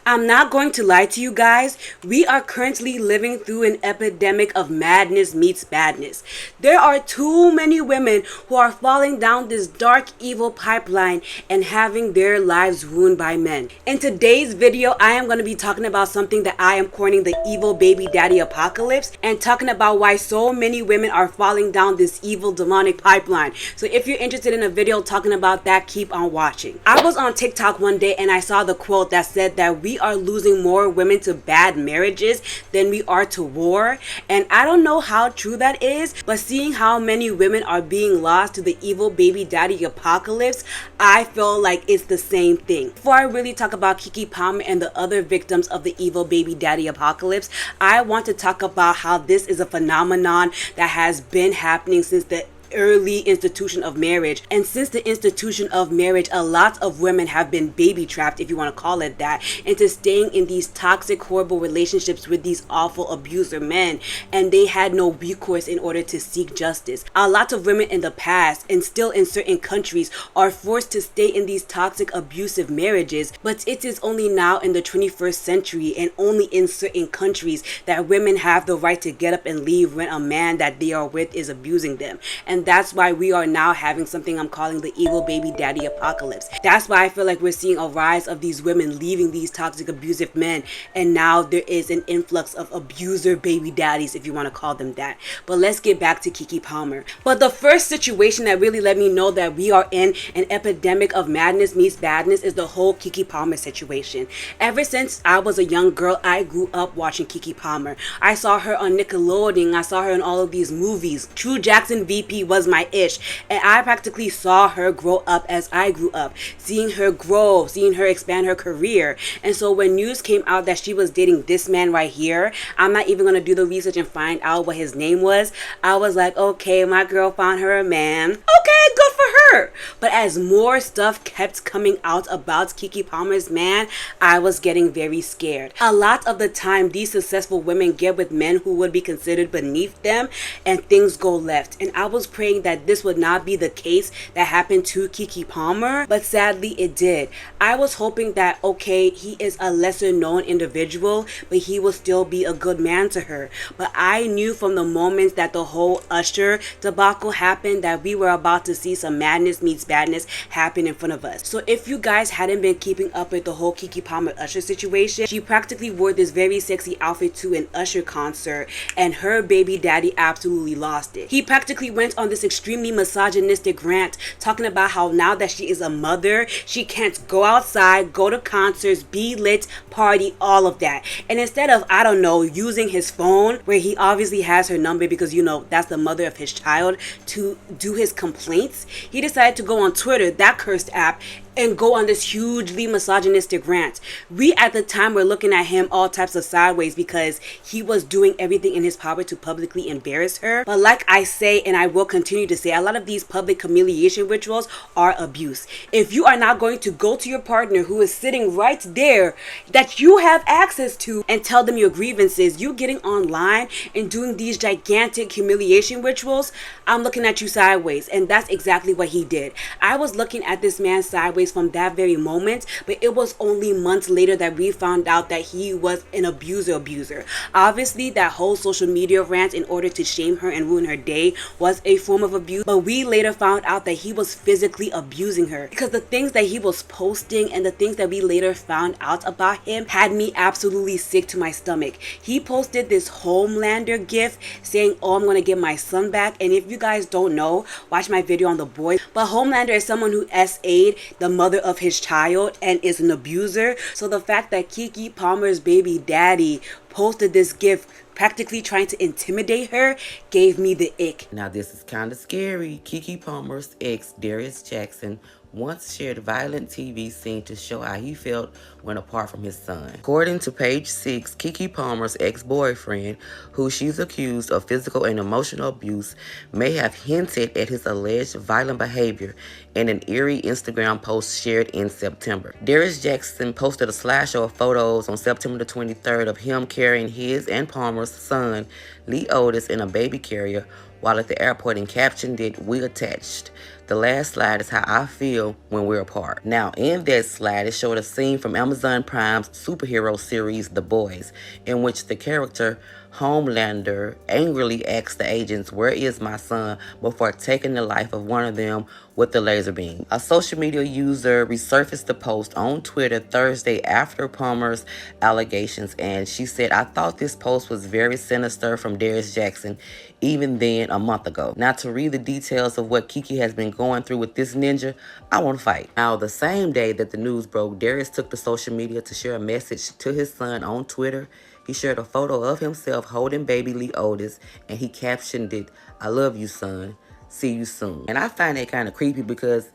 I'm not going to lie to you guys, we are currently living through an epidemic of madness meets badness. There are too many women who are falling down this dark evil pipeline and having their lives ruined by men. In today's video, I am going to be talking about something that I am coining the evil baby daddy apocalypse, and talking about why so many women are falling down this evil demonic pipeline. So if you're interested in a video talking about that, keep on watching. I was on TikTok one day and I saw the quote that said that we are losing more women to bad marriages than we are to war. And I don't know how true that is, but seeing how many women are being lost to the evil baby daddy apocalypse, I feel like it's the same thing. Before I really talk about Keke Palmer and the other victims of the evil baby daddy apocalypse, I want to talk about how this is a phenomenon that has been happening since the early institution of marriage. And since the institution of marriage, a lot of women have been baby trapped, if you want to call it that, into staying in these toxic, horrible relationships with these awful abuser men, and they had no recourse in order to seek justice. A lot of women in the past, and still in certain countries, are forced to stay in these toxic, abusive marriages, but it is only now in the 21st century and only in certain countries that women have the right to get up and leave when a man that they are with is abusing them. And that's why we are now having something I'm calling the evil baby daddy apocalypse. That's why I feel like we're seeing a rise of these women leaving these toxic, abusive men, and now there is an influx of abuser baby daddies, if you want to call them that. But let's get back to Keke Palmer. But the first situation that really let me know that we are in an epidemic of madness meets badness is the whole Keke Palmer situation. Ever since I was a young girl, I grew up watching Keke Palmer. I saw her on Nickelodeon. I saw her in all of these movies. True Jackson VP was my ish, and I practically saw her grow up as I grew up, seeing her grow, seeing her expand her career. And so when news came out that she was dating this man right here, I'm not even gonna do the research and find out what his name was. I was like, okay, my girl found her a man. Okay, good for her. But as more stuff kept coming out about Keke Palmer's man, I was getting very scared. A lot of the time, these successful women get with men who would be considered beneath them, and things go left. And I was praying that this would not be the case that happened to Keke Palmer, but sadly it did. I was hoping that, okay, he is a lesser known individual, but he will still be a good man to her. But I knew from the moment that the whole Usher debacle happened that we were about to see some madness meets badness happen in front of us. So if you guys hadn't been keeping up with the whole Keke Palmer Usher situation, she practically wore this very sexy outfit to an Usher concert, and her baby daddy absolutely lost it. He practically went on this extremely misogynistic rant talking about how now that she is a mother, she can't go outside, go to concerts, be lit, party, all of that. And instead of, I don't know, using his phone, where he obviously has her number because, you know, that's the mother of his child, to do his complaints, he decided to go on Twitter, that cursed app, and go on this hugely misogynistic rant. We at the time were looking at him all types of sideways because he was doing everything in his power to publicly embarrass her. But like I say, and I will continue to say, a lot of these public humiliation rituals are abuse. If you are not going to go to your partner who is sitting right there that you have access to and tell them your grievances, you getting online and doing these gigantic humiliation rituals, I'm looking at you sideways. And that's exactly what he did. I was looking at this man sideways from that very moment, but it was only months later that we found out that he was an abuser. Obviously, that whole social media rant in order to shame her and ruin her day was a form of abuse, but we later found out that he was physically abusing her, because the things that he was posting and the things that we later found out about him had me absolutely sick to my stomach. He posted this Homelander gif saying, oh, I'm gonna get my son back. And if you guys don't know, watch my video on the boys, but Homelander is someone who SA'd the mother of his child and is an abuser. So the fact that Keke Palmer's baby daddy posted this gif practically trying to intimidate her gave me the ick. Now this is kind of scary. Keke Palmer's ex, Darius Jackson, once shared a violent TV scene to show how he felt when apart from his son. According to page 6, Keke Palmer's ex-boyfriend, who she's accused of physical and emotional abuse, may have hinted at his alleged violent behavior in an eerie Instagram post shared in September. Darius Jackson posted a slideshow of photos on September the 23rd of him carrying his and Palmer's son, Lee Otis, in a baby carrier while at the airport, and captioned it, "We attached." The The last slide is how I feel when we're apart. Now, in that slide, it showed a scene from Amazon Prime's superhero series, The Boys, in which the character Homelander angrily asks the agents, "Where is my son?" before taking the life of one of them with the laser beam. A social media user resurfaced the post on Twitter Thursday after Palmer's allegations, and she said, "I thought this post was very sinister from Darius Jackson even then a month ago." Now, to read the details of what Keke has been going through with this ninja, I want to fight. Now, the same day that the news broke, Darius took to social media to share a message to his son on Twitter. He shared a photo of himself holding baby Lee Otis, and he captioned it, "I love you, son. See you soon." And I find that kind of creepy because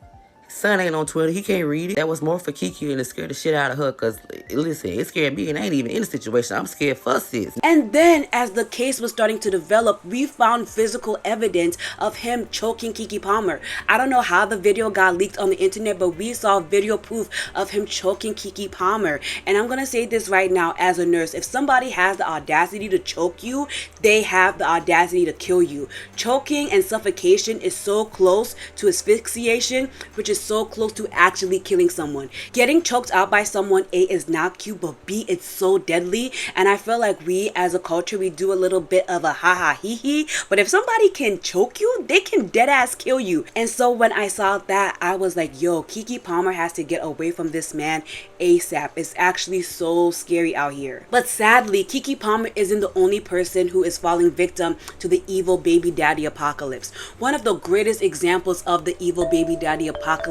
his son ain't on Twitter. He can't read it. That was more for Keke, and it scared the shit out of her because, listen, it scared me, and I ain't even in the situation. I'm scared for sis. And then, as the case was starting to develop, we found physical evidence of him choking Keke Palmer. I don't know how the video got leaked on the internet, but we saw video proof of him choking Keke Palmer. And I'm going to say this right now as a nurse. If somebody has the audacity to choke you, they have the audacity to kill you. Choking and suffocation is so close to asphyxiation, which is so close to actually killing someone. Getting choked out by someone, A, is not cute, but B, it's so deadly. And I feel like we as a culture, we do a little bit of a ha hee hee, but if somebody can choke you, they can dead ass kill you. And so when I saw that, I was like, yo, Keke Palmer has to get away from this man ASAP. It's actually so scary out here. But sadly, Keke Palmer isn't the only person who is falling victim to the evil baby daddy apocalypse. One of the greatest examples of the evil baby daddy apocalypse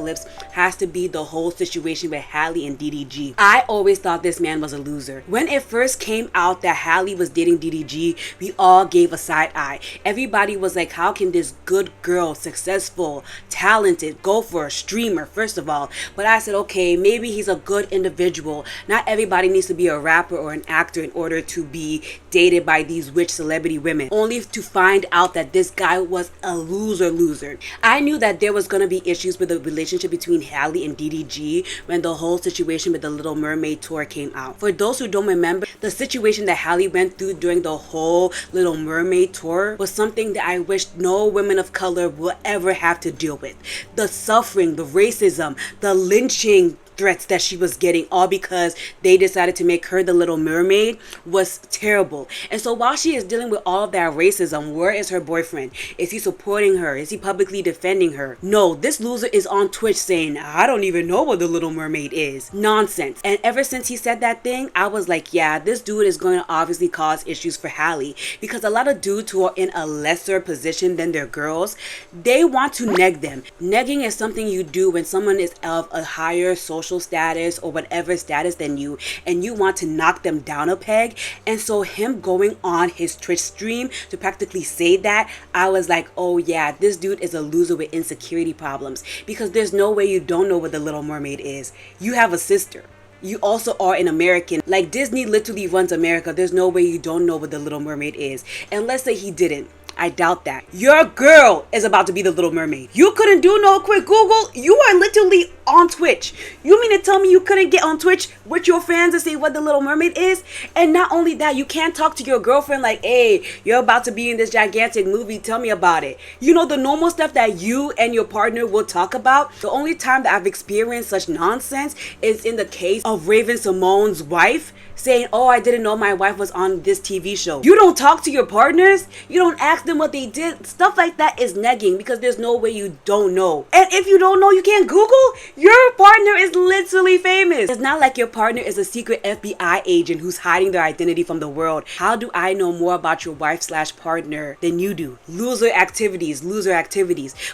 has to be the whole situation with Halle and DDG. I always thought this man was a loser. When it first came out that Halle was dating DDG, we all gave a side eye. Everybody was like, how can this good girl, successful, talented, go for a streamer, first of all? But I said, okay, maybe he's a good individual. Not everybody needs to be a rapper or an actor in order to be dated by these rich celebrity women, only to find out that this guy was a loser. I knew that there was going to be issues with the relationship between Halle and DDG when the whole situation with the Little Mermaid tour came out. For those who don't remember, the situation that Halle went through during the whole Little Mermaid tour was something that I wish no women of color will ever have to deal with. The suffering, the racism, the lynching threats that she was getting, all because they decided to make her the Little Mermaid, was terrible. And so while she is dealing with all of that racism, where is her boyfriend? Is he supporting her? Is he publicly defending her? No, this loser is on Twitch saying, I don't even know what the Little Mermaid is. Nonsense. And ever since he said that thing, I was like, yeah, this dude is going to obviously cause issues for Halle, because a lot of dudes who are in a lesser position than their girls, they want to neg them. Negging is something you do when someone is of a higher social status or whatever status than you, and you want to knock them down a peg. And so him going on his Twitch stream to practically say that, I was like, oh yeah, this dude is a loser with insecurity problems, because there's no way you don't know what the Little Mermaid is. You have a sister. You also are an American. Like, Disney literally runs America. There's no way you don't know what the Little Mermaid is. And let's say he didn't. I doubt that. Your girl is about to be the Little Mermaid. You couldn't do no quick Google. You are literally on Twitch. You mean to tell me you couldn't get on Twitch with your fans and say what the Little Mermaid is? And not only that, you can't talk to your girlfriend like, hey, you're about to be in this gigantic movie. Tell me about it. You know, the normal stuff that you and your partner will talk about. The only time that I've experienced such nonsense is in the case of Raven Simone's wife saying, oh, I didn't know my wife was on this TV show. You don't talk to your partners. You don't ask them what they did. Stuff like that is negging, because there's no way you don't know. And if you don't know, you can't Google. Your partner is literally famous. It's not like your partner is a secret FBI agent who's hiding their identity from the world. How do I know more about your wife/partner than you do? Loser activities.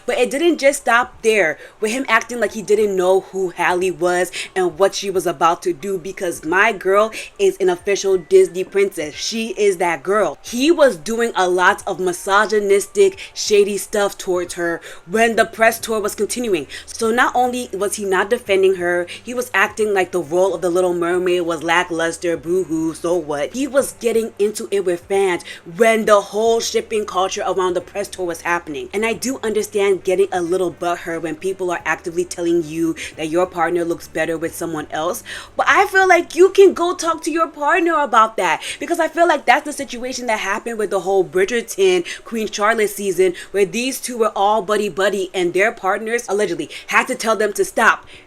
But it didn't just stop there with him acting like he didn't know who Halle was and what she was about to do, because my girl is an official Disney princess. She is that girl. He was doing a lot of misogynistic, shady stuff towards her when the press tour was continuing. So not only was Was he not defending her? He was acting like the role of the Little Mermaid was lackluster, boo-hoo, so what? He was getting into it with fans when the whole shipping culture around the press tour was happening. And I do understand getting a little butthurt when people are actively telling you that your partner looks better with someone else. But I feel like you can go talk to your partner about that, because I feel like that's the situation that happened with the whole Bridgerton Queen Charlotte season, where these two were all buddy and their partners allegedly had to tell them to stop.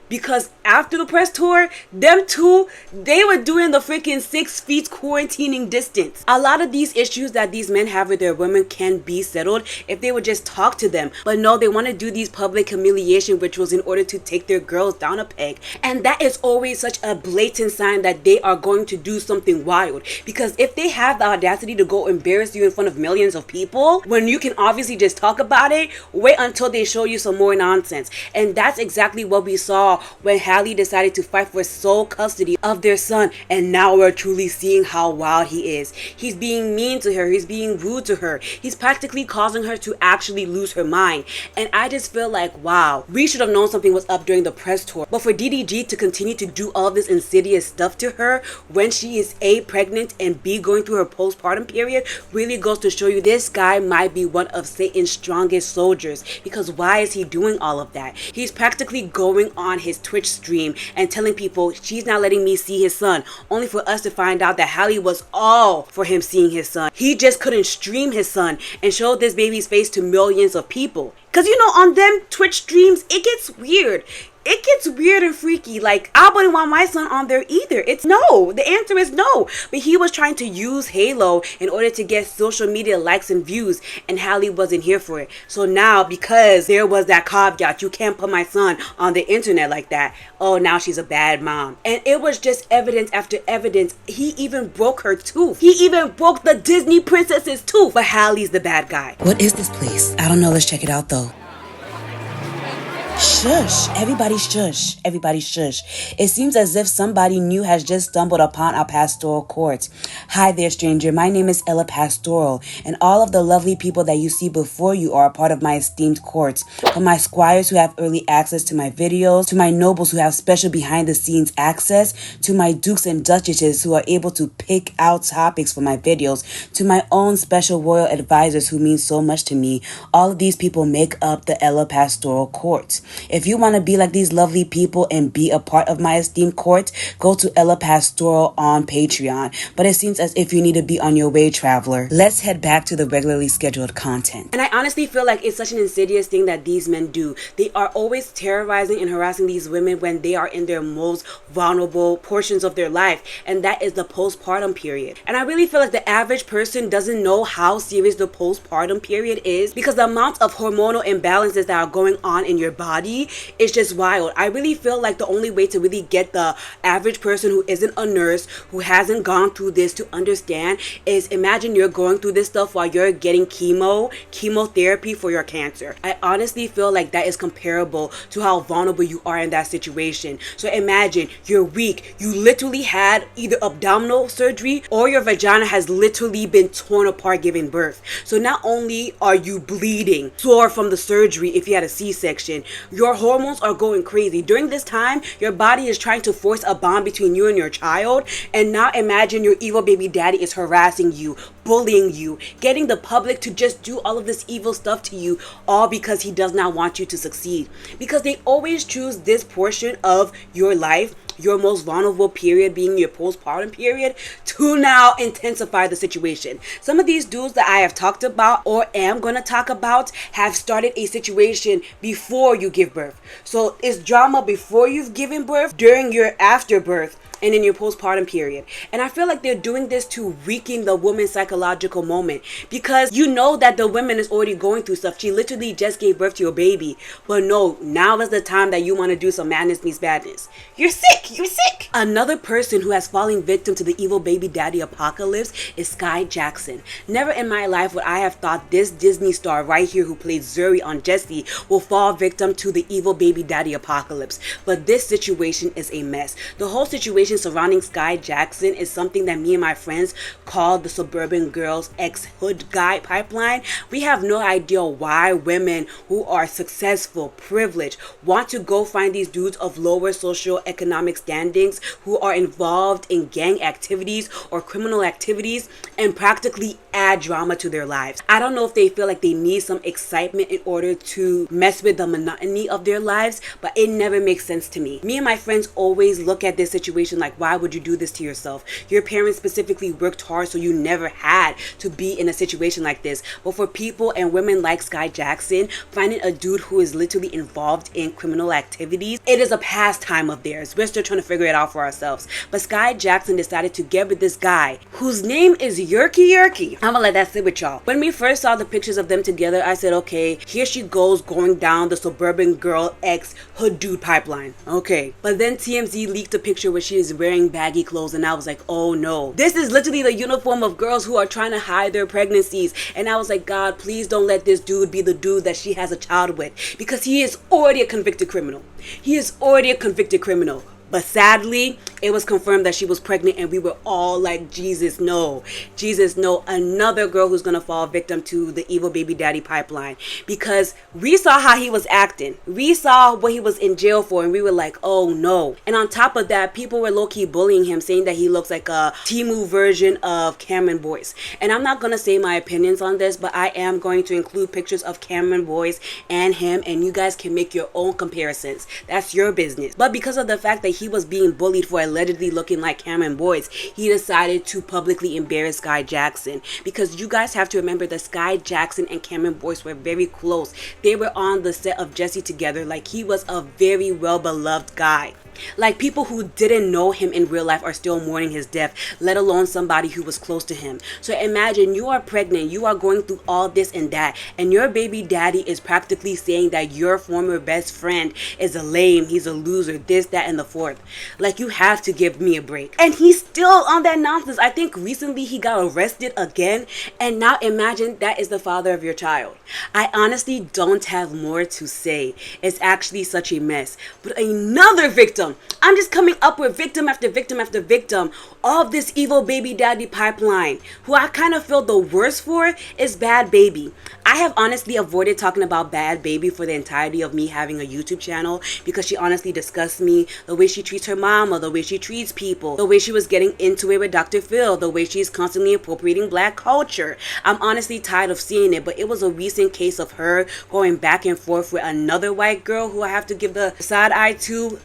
Because after the press tour, them two, they were doing the freaking 6 feet quarantining distance. A lot of these issues that these men have with their women can be settled if they would just talk to them. But no, they want to do these public humiliation rituals in order to take their girls down a peg. And that is always such a blatant sign that they are going to do something wild. Because if they have the audacity to go embarrass you in front of millions of people, when you can obviously just talk about it, wait until they show you some more nonsense. And that's exactly what we saw when Halle decided to fight for sole custody of their son, and now we're truly seeing how wild he is. He's being mean to her, he's being rude to her, he's practically causing her to actually lose her mind. And I just feel like, wow, we should have known something was up during the press tour. But for DDG to continue to do all this insidious stuff to her when she is A, pregnant, and B, going through her postpartum period, really goes to show you this guy might be one of Satan's strongest soldiers. Because why is he doing all of that? He's practically going on his Twitch stream and telling people she's not letting me see his son, only for us to find out that Halle was all for him seeing his son. He just couldn't stream his son and show this baby's face to millions of people. Because you know, on them Twitch streams, it gets weird. It gets weird and freaky. Like, I wouldn't want my son on there either. It's no. The answer is no. But he was trying to use Halo in order to get social media likes and views, and Halle wasn't here for it. So now, because there was that caveat, you can't put my son on the internet like that, oh, now she's a bad mom. And it was just evidence after evidence. He even broke her tooth. He even broke the Disney princess's tooth. But Halle's the bad guy. What is this place? I don't know. Let's check it out, though. Shush. Everybody shush. Everybody shush. It seems as if somebody new has just stumbled upon our pastoral court. Hi there, stranger. My name is Ella Pastoral, and all of the lovely people that you see before you are a part of my esteemed court. From my squires who have early access to my videos, to my nobles who have special behind-the-scenes access, to my dukes and duchesses who are able to pick out topics for my videos, to my own special royal advisors who mean so much to me. All of these people make up the Ella Pastoral court. If you want to be like these lovely people and be a part of my esteemed court, go to Ella Pastoral on Patreon. But it seems as if you need to be on your way, traveler. Let's head back to the regularly scheduled content. And I honestly feel like it's such an insidious thing that these men do. They are always terrorizing and harassing these women when they are in their most vulnerable portions of their life, and that is the postpartum period. And I really feel like the average person doesn't know how serious the postpartum period is, because the amount of hormonal imbalances that are going on in your body is just wild. I really feel like the only way to really get the average person who isn't a nurse, who hasn't gone through this, to understand is, imagine you're going through this stuff while you're getting chemotherapy for your cancer. I honestly feel like that is comparable to how vulnerable you are in that situation. So imagine you're weak. You literally had either abdominal surgery or your vagina has literally been torn apart giving birth. So not only are you bleeding, sore from the surgery if you had a C-section, your hormones are going crazy. During this time, your body is trying to force a bond between you and your child. And now imagine your evil baby daddy is harassing you, bullying you, getting the public to just do all of this evil stuff to you, all because he does not want you to succeed. Because they always choose this portion of your life, your most vulnerable period being your postpartum period, to now intensify the situation. Some of these dudes that I have talked about or am going to talk about have started a situation before you give birth. So it's drama before you've given birth, during your afterbirth, and in your postpartum period. And I feel like they're doing this to weaken the woman's psychological moment, because you know that the woman is already going through stuff. She literally just gave birth to a baby. But no, now is the time that you want to do some madness meets badness. You're sick. You're sick. Another person who has fallen victim to the evil baby daddy apocalypse is Skai Jackson. Never in my life would I have thought this Disney star right here who played Zuri on Jessie will fall victim to the evil baby daddy apocalypse. But this situation is a mess. The whole situation surrounding Skai Jackson is something that me and my friends call the suburban suburban girls ex-hood guy pipeline, we have no idea why women who are successful, privileged, want to go find these dudes of lower socioeconomic standings who are involved in gang activities or criminal activities and practically add drama to their lives. I don't know if they feel like they need some excitement in order to mess with the monotony of their lives, but it never makes sense to me. Me and my friends always look at this situation like, why would you do this to yourself? Your parents specifically worked hard so you never had to be in a situation like this. But for people and women like Skai Jackson, finding a dude who is literally involved in criminal activities, it is a pastime of theirs. We're still trying to figure it out for ourselves. But Skai Jackson decided to get with this guy whose name is Yerky. I'm gonna let that sit with y'all. When we first saw the pictures of them together, I said, okay, here she goes going down the suburban girl ex hood dude pipeline. Okay. But then TMZ leaked a picture where she is wearing baggy clothes, and I was like, oh no. This is literally the uniform of girls who are trying to hide their pregnancies. And I was like, God, please don't let this dude be the dude that she has a child with, because he is already a convicted criminal. But sadly, it was confirmed that she was pregnant, and we were all like, Jesus, no. Another girl who's going to fall victim to the evil baby daddy pipeline. Because we saw how he was acting. We saw what he was in jail for, and we were like, oh no. And on top of that, people were low-key bullying him, saying that he looks like a Temu version of Cameron Boyce. And I'm not going to say my opinions on this, but I am going to include pictures of Cameron Boyce and him, and you guys can make your own comparisons. That's your business. But because of the fact that he was being bullied for allegedly looking like Cameron Boyce, he decided to publicly embarrass Skai Jackson. Because you guys have to remember that Skai Jackson and Cameron Boyce were very close. They were on the set of Jesse together. Like, he was a very well-beloved guy. Like, people who didn't know him in real life are still mourning his death, let alone somebody who was close to him. So imagine you are pregnant, you are going through all this and that, and your baby daddy is practically saying that your former best friend is a lame, he's a loser, this, that, and the fourth. Like, you have to give me a break. And he's still on that nonsense. I think recently he got arrested again, and now imagine that is the father of your child. I honestly don't have more to say. It's actually such a mess. But another victim. I'm just coming up with victim after victim after victim of this evil baby daddy pipeline. Who I kind of feel the worst for is Bhad Baby. I have honestly avoided talking about Bhad Baby for the entirety of me having a YouTube channel, because she honestly disgusts me. The way she treats her mama, the way she treats people, the way she was getting into it with Dr. Phil, the way she's constantly appropriating black culture. I'm honestly tired of seeing it, but it was a recent case of her going back and forth with another white girl who I have to give the side eye to,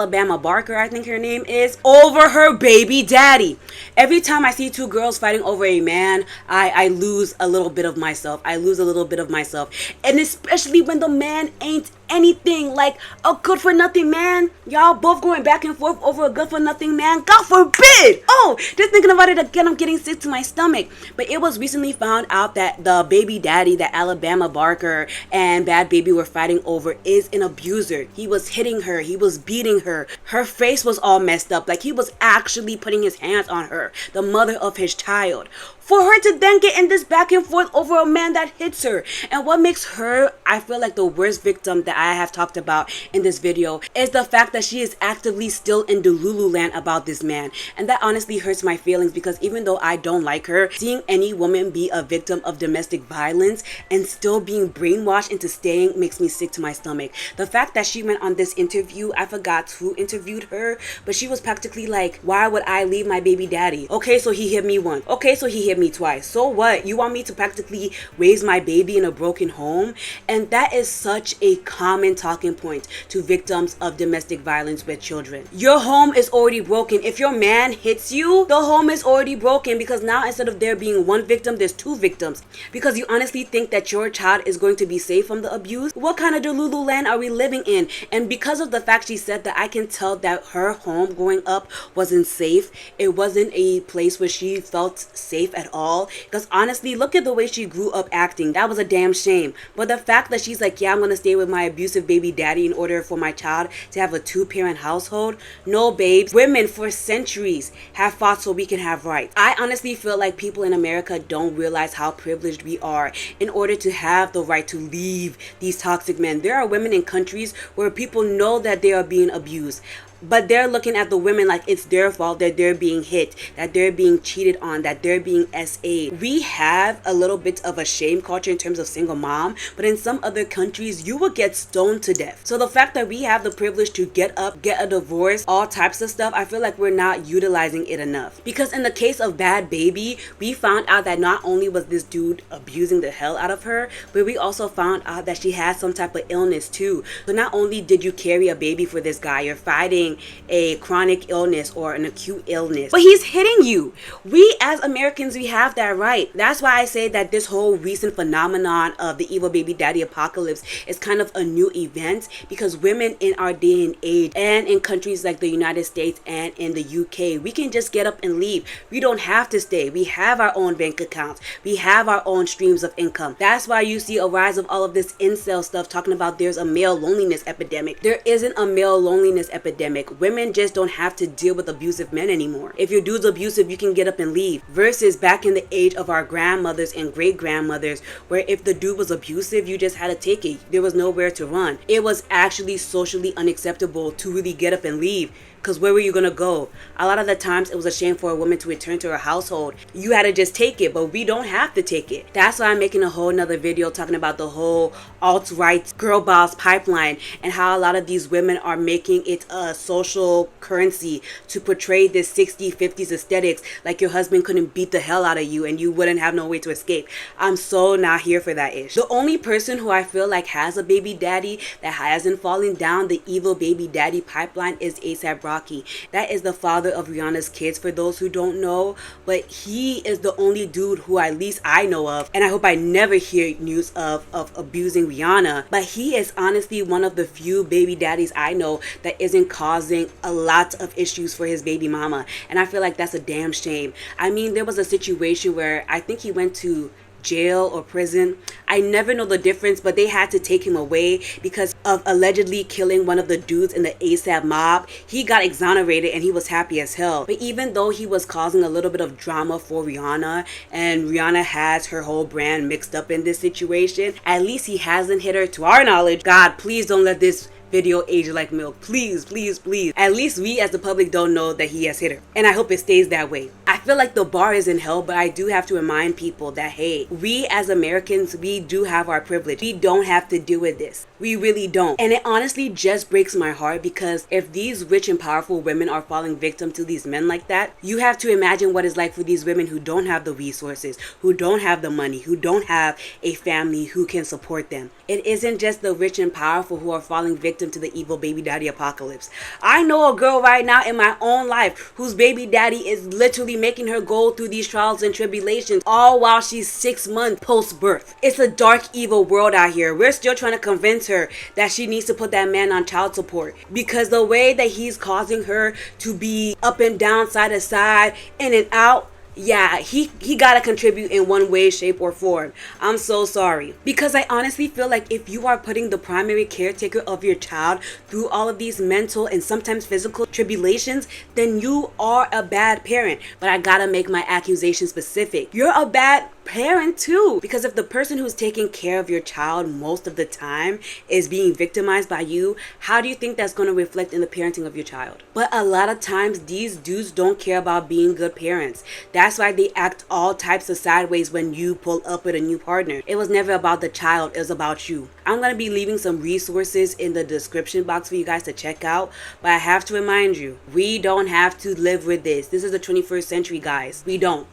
Alabama Barker, I think her name is, over her baby daddy. Every time I see two girls fighting over a man, I lose a little bit of myself. And especially when the man ain't anything like a good for nothing man. Y'all both going back and forth over a good for nothing man. God forbid. Oh, just thinking about it again, I'm getting sick to my stomach. But it was recently found out that the baby daddy that Alabama Barker and Bhad Baby were fighting over is an abuser. He was hitting her. He was beating her. Her face was all messed up. Like, he was actually putting his hands on her, the mother of his child. For her to then get in this back and forth over a man that hits her. And what makes her, I feel like, the worst victim that I have talked about in this video is the fact that she is actively still in Delulu land about this man. And that honestly hurts my feelings, because even though I don't like her, seeing any woman be a victim of domestic violence and still being brainwashed into staying makes me sick to my stomach. The fact that she went on this interview, I forgot who interviewed her, but she was practically like, why would I leave my baby daddy? Okay, so he hit me once. Okay, so he hit me twice. So what? You want me to practically raise my baby in a broken home? And that is such a common talking point to victims of domestic violence with children. Your home is already broken. If your man hits you, the home is already broken, because now instead of there being one victim, there's two victims. Because you honestly think that your child is going to be safe from the abuse? What kind of Delulu land are we living in? And because of the fact she said that, I can tell that her home growing up wasn't safe. It wasn't a place where she felt safe at all. Because honestly, look at the way she grew up acting. That was a damn shame. But the fact that she's like, yeah, I'm gonna stay with my abusive baby daddy in order for my child to have a two-parent household. No, babes. Women for centuries have fought so we can have rights. I honestly feel like people in America don't realize how privileged we are in order to have the right to leave these toxic men. There are women in countries where people know that they are being abused. but they're looking at the women like it's their fault that they're being hit, that they're being cheated on, that they're being SA'd. We have a little bit of a shame culture in terms of single mom, but in some other countries you will get stoned to death. So the fact that we have the privilege to get up, get a divorce, all types of stuff, I feel like we're not utilizing it enough. Because in the case of Bhad Baby, we found out that not only was this dude abusing the hell out of her, but we also found out that she had some type of illness too. So not only did you carry a baby for this guy, you're fighting a chronic illness or an acute illness, but he's hitting you. We as Americans, we have that right. That's why I say that this whole recent phenomenon of the evil baby daddy apocalypse is kind of a new event, because women in our day and age, and in countries like the United States and in the UK, we can just get up and leave. We don't have to stay. We have our own bank accounts. We have our own streams of income. That's why you see a rise of all of this incel stuff talking about there's a male loneliness epidemic. There isn't a male loneliness epidemic. Women just don't have to deal with abusive men anymore. If your dude's abusive, you can get up and leave. Versus back in the age of our grandmothers and great grandmothers, where if the dude was abusive, you just had to take it. There was nowhere to run. It was actually socially unacceptable to really get up and leave. Because where were you going to go? A lot of the times it was a shame for a woman to return to her household. You had to just take it, but we don't have to take it. That's why I'm making a whole nother video talking about the whole alt-right girl boss pipeline and how a lot of these women are making it a social currency to portray this 60s, 50s aesthetics, like your husband couldn't beat the hell out of you and you wouldn't have no way to escape. I'm so not here for that ish. The only person who I feel like has a baby daddy that hasn't fallen down the evil baby daddy pipeline is A$AP Rocky. That is the father of Rihanna's kids, for those who don't know, but he is the only dude who at least I know of, and I hope I never hear news of abusing Rihanna, but he is honestly one of the few baby daddies I know that isn't causing a lot of issues for his baby mama, and I feel like that's a damn shame. I mean, there was a situation where I think he went to jail or prison. I never know the difference, but they had to take him away because of allegedly killing one of the dudes in the A$AP mob. He got exonerated and he was happy as hell. But even though he was causing a little bit of drama for Rihanna, and Rihanna has her whole brand mixed up in this situation, at least he hasn't hit her to our knowledge. God, please don't let this video age like milk. Please, please, please. At least we as the public don't know that he has hit her. And I hope it stays that way. I feel like the bar is in hell, but I do have to remind people that, hey, we as Americans, we do have our privilege. We don't have to deal with this. We really don't. And it honestly just breaks my heart, because if these rich and powerful women are falling victim to these men like that, you have to imagine what it's like for these women who don't have the resources, who don't have the money, who don't have a family who can support them. It isn't just the rich and powerful who are falling victim to the evil baby daddy apocalypse. I know a girl right now in my own life whose baby daddy is literally making her go through these trials and tribulations, all while she's 6 months post-birth. It's a dark, evil world out here. We're still trying to convince her that she needs to put that man on child support, because the way that he's causing her to be up and down, side to side, in and out, yeah, he gotta contribute in one way, shape, or form. I'm so sorry. Because I honestly feel like if you are putting the primary caretaker of your child through all of these mental and sometimes physical tribulations, then you are a bad parent. But I gotta make my accusation specific. You're a bad parent too, because if the person who's taking care of your child most of the time is being victimized by you, how do you think that's going to reflect in the parenting of your child? But a lot of times these dudes don't care about being good parents. That's why they act all types of sideways when you pull up with a new partner. It was never about the child, it was about you. I'm going to be leaving some resources in the description box for you guys to check out, but I have to remind you, we don't have to live with this. This is the 21st century, guys. We don't.